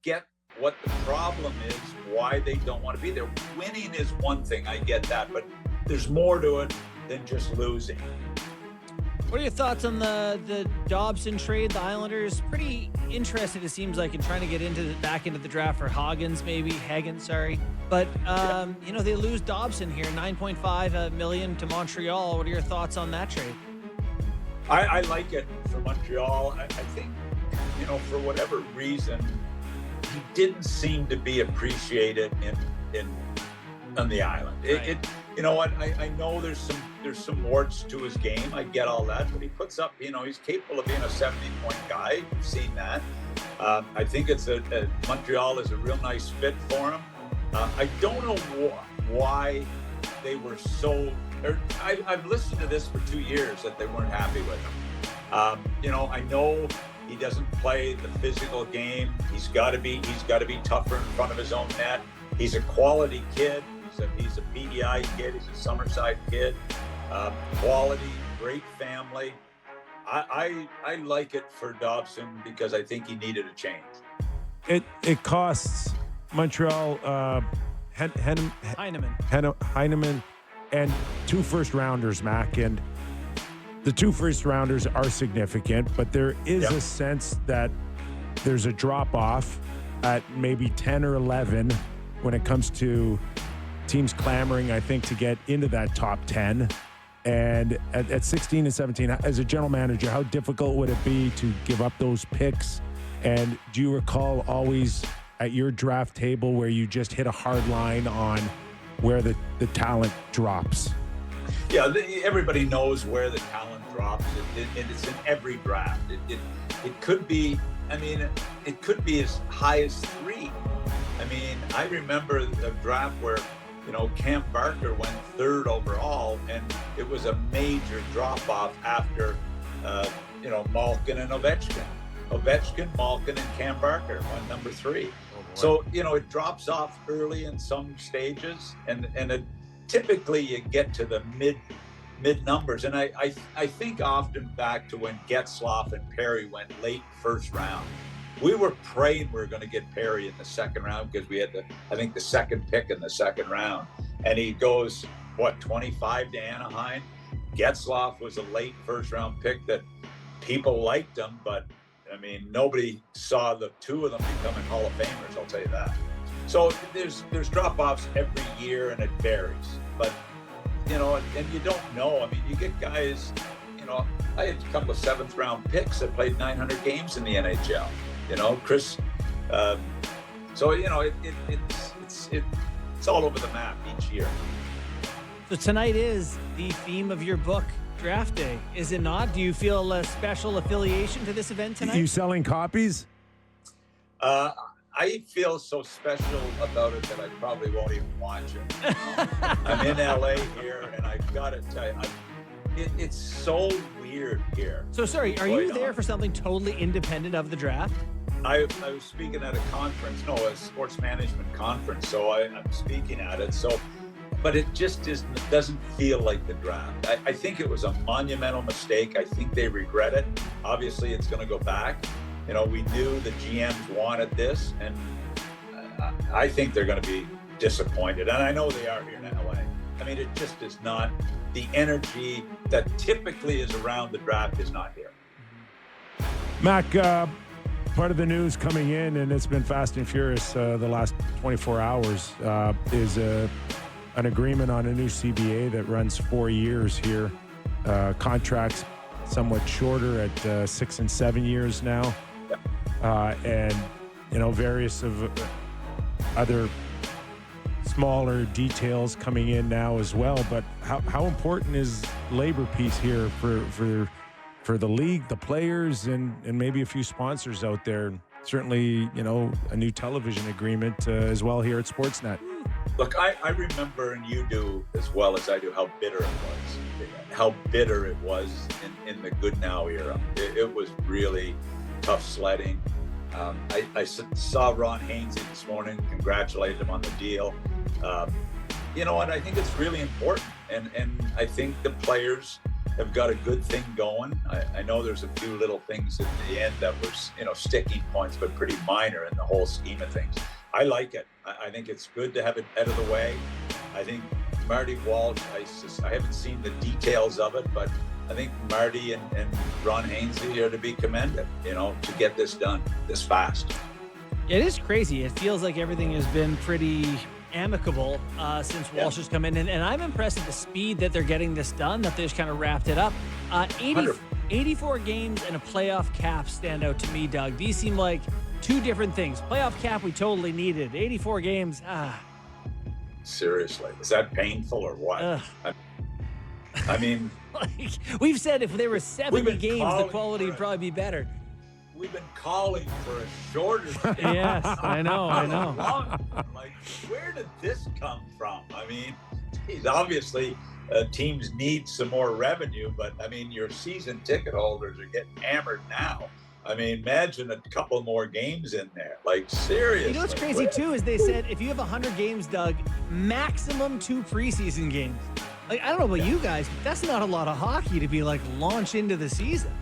get what the problem is, why they don't want to be there. Winning is one thing, I get that, but there's more to it than just losing. What are your thoughts on the Dobson trade? The Islanders pretty interested, it seems like, in trying to get back into the draft for Hagens, sorry. But they lose Dobson here, $9.5 million to Montreal. What are your thoughts on that trade? I like it for Montreal. I think, for whatever reason, he didn't seem to be appreciated on the island. Right. You know what? I know there's some warts to his game. I get all that, but he puts up. He's capable of being a 70-point guy. You've seen that. I think Montreal is a real nice fit for him. I don't know why they were so. I've listened to this for 2 years that they weren't happy with him. I know he doesn't play the physical game. He's got to be tougher in front of his own net. He's a quality kid. He's a PEI kid. He's a Summerside kid. Quality, great family. I like it for Dobson because I think he needed a change. It costs Montreal Heineman and 2 first-rounders, Mac, and the 2 first-rounders are significant, but there is a sense that there's a drop-off at maybe 10 or 11 when it comes to teams clamoring, I think, to get into that top 10. And at 16 and 17, as a general manager, how difficult would it be to give up those picks? And do you recall always at your draft table where you just hit a hard line on where the talent drops? Yeah, everybody knows where the talent drops. It's in every draft. It could be, it could be as high as 3. I remember a draft where, Cam Barker went 3rd overall, and it was a major drop-off after, Malkin and Ovechkin. Malkin, and Cam Barker went number 3. So, it drops off early in some stages, and typically you get to the mid numbers. And I think often back to when Getzlaf and Perry went late first round. We were praying we were going to get Perry in the second round because we had the second pick in the second round. And he goes, 25 to Anaheim. Getzlaf was a late first round pick that people liked him, but nobody saw the 2 of them becoming Hall of Famers, I'll tell you that. So there's drop-offs every year, and it varies. But, and you don't know. You get guys, I had a couple of 7th-round picks that played 900 games in the NHL. Chris. So, it's all over the map each year. So tonight is the theme of your book, Draft Day, is it not? Do you feel a special affiliation to this event tonight? Are you selling copies? I feel so special about it that I probably won't even watch it. I'm in LA here, and I've got to tell you, it's so weird here. So sorry, are you there for something totally independent of the draft? I was speaking at a sports management conference, so I'm speaking at it. So, but it just doesn't feel like the draft. I think it was a monumental mistake. I think they regret it. Obviously, it's going to go back. We knew the GMs wanted this, and I think they're going to be disappointed. And I know they are here in LA. It just is not. The energy that typically is around the draft is not here. Mac, part of the news coming in, and it's been fast and furious the last 24 hours, is an agreement on a new CBA that runs 4 years here. Contracts somewhat shorter at 6 and 7 years now. And, various of other smaller details coming in now as well. But how important is labor piece here for the league, the players, and maybe a few sponsors out there? Certainly, a new television agreement as well here at Sportsnet. Look, I remember, and you do as well as I do, how bitter it was in the Good Now era. It was really tough sledding. I saw Ron Hainsey this morning, congratulate him on the deal. You know what? I think it's really important, and I think the players have got a good thing going. I know there's a few little things at the end that were, sticking points, but pretty minor in the whole scheme of things. I like it. I think it's good to have it out of the way. I think Marty Walsh, I haven't seen the details of it, but I think Marty and Ron Hainsey are to be commended, to get this done this fast. It is crazy. It feels like everything has been pretty amicable since Walsh has come in. And I'm impressed at the speed that they're getting this done, that they just kind of wrapped it up. 84 games and a playoff cap stand out to me, Doug. These seem like two different things. Playoff cap we totally needed. 84 games, Seriously. Is that painful or what? I mean... we've said if there were 70 games, the quality would probably be better. We've been calling for a shorter schedule. Yes, I know. Like, where did this come from? I mean, obviously teams need some more revenue, but I mean, your season ticket holders are getting hammered now. I mean, imagine a couple more games in there. Like, seriously. You know what's crazy, too, is they said if you have 100 games, Doug, maximum 2 preseason games. Like, I don't know about you guys, but that's not a lot of hockey to be, like, launch into the season.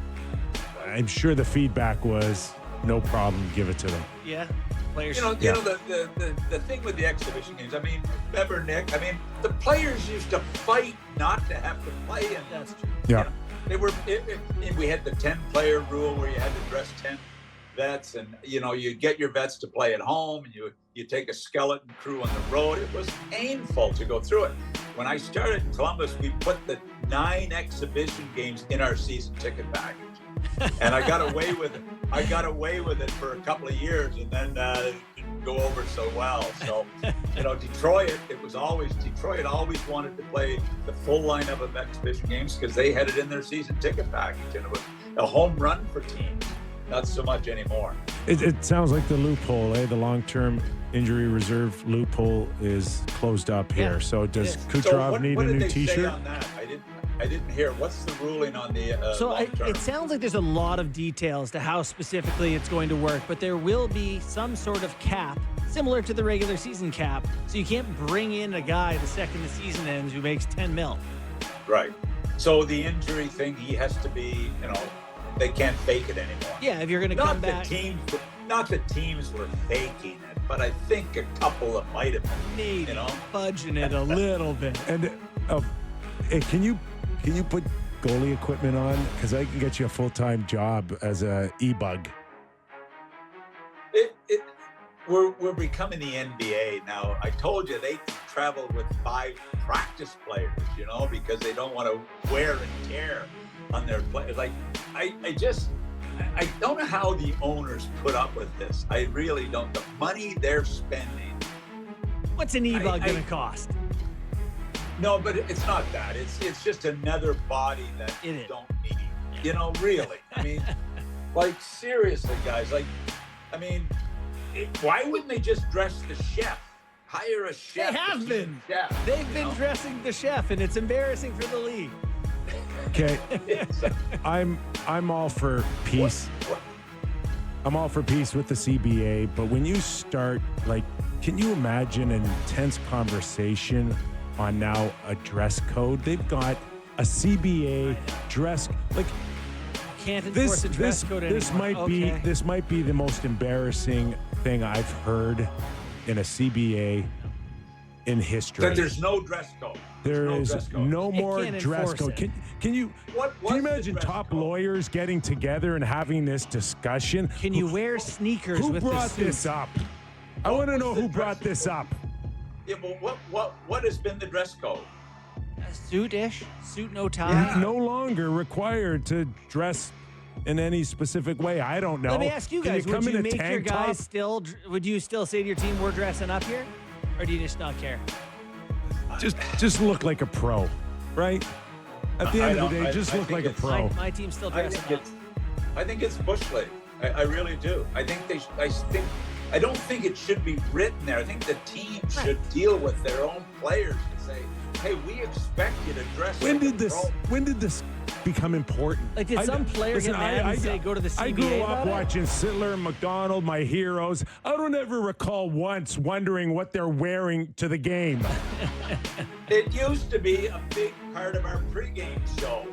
I'm sure the feedback was no problem, give it to them. Yeah. Players. The thing with the exhibition games, I mean, remember, Nick, I mean, the players used to fight not to have to play in them. That's true. Yeah. We had the 10-player rule where you had to dress 10 vets, and you get your vets to play at home, and you take a skeleton crew on the road. It was painful to go through it. When I started in Columbus, we put the 9 exhibition games in our season ticket package, and I got away with it. I got away with it for a couple of years, and then it didn't go over so well. So, Detroit always wanted to play the full lineup of exhibition games because they had it in their season ticket package, and it was a home run for teams. Not so much anymore. It sounds like the loophole, the long-term injury reserve loophole is closed up here. Yeah, so does Kucherov need a new T-shirt? Say on that? I didn't hear. What's the ruling on the it sounds like there's a lot of details to how specifically it's going to work, but there will be some sort of cap similar to the regular season cap. So you can't bring in a guy the second the season ends who makes $10 million. Right. So the injury thing, he has to be, they can't fake it anymore. Yeah, if you're going to come back. Not that teams were faking it, but I think a couple of might have been. Maybe fudging it a little bit. And can you put goalie equipment on? Because I can get you a full-time job as a e-bug. We're becoming the NBA now. I told you they travel with 5 practice players, because they don't want to wear and tear on their players. Like, I don't know how the owners put up with this. I really don't. The money they're spending. What's an e-bug going to cost? No, but it's not that. It's just another body that you don't need. Really. I mean, like, seriously, guys. Like, I mean, why wouldn't they just dress the chef? Hire a chef. They have been. Chef, They've been dressing the chef, and it's embarrassing for the league. Okay, I'm all for peace. I'm all for peace with the CBA, but when you start, like, can you imagine an intense conversation on now a dress code? They've got a CBA dress, like, can't enforce a dress code anymore. This might be the most embarrassing thing I've heard in a CBA in history. That there's no dress code. There is no more dress code. Can you imagine top lawyers getting together and having this discussion? Can you wear sneakers with the suit? Who brought this up? I want to know who brought this up. Yeah, but what has been the dress code? A suit-ish, suit no tie. No longer required to dress in any specific way. I don't know. Let me ask you guys: would you make your guys still? Would you still say to your team, "We're dressing up here," or do you just not care? Just look like a pro, right? At the end of the day, just look like a pro. My team's still dressing up. I think it's bush league. I really do. I don't think it should be written there. I think the team should deal with their own players and say, "Hey, we expect you to dress." When did this become important? Like, did some player get mad and say, "Go to the CBA"? I grew up watching Sittler and McDonald, my heroes. I don't ever recall once wondering what they're wearing to the game. It used to be a big part of our pregame show.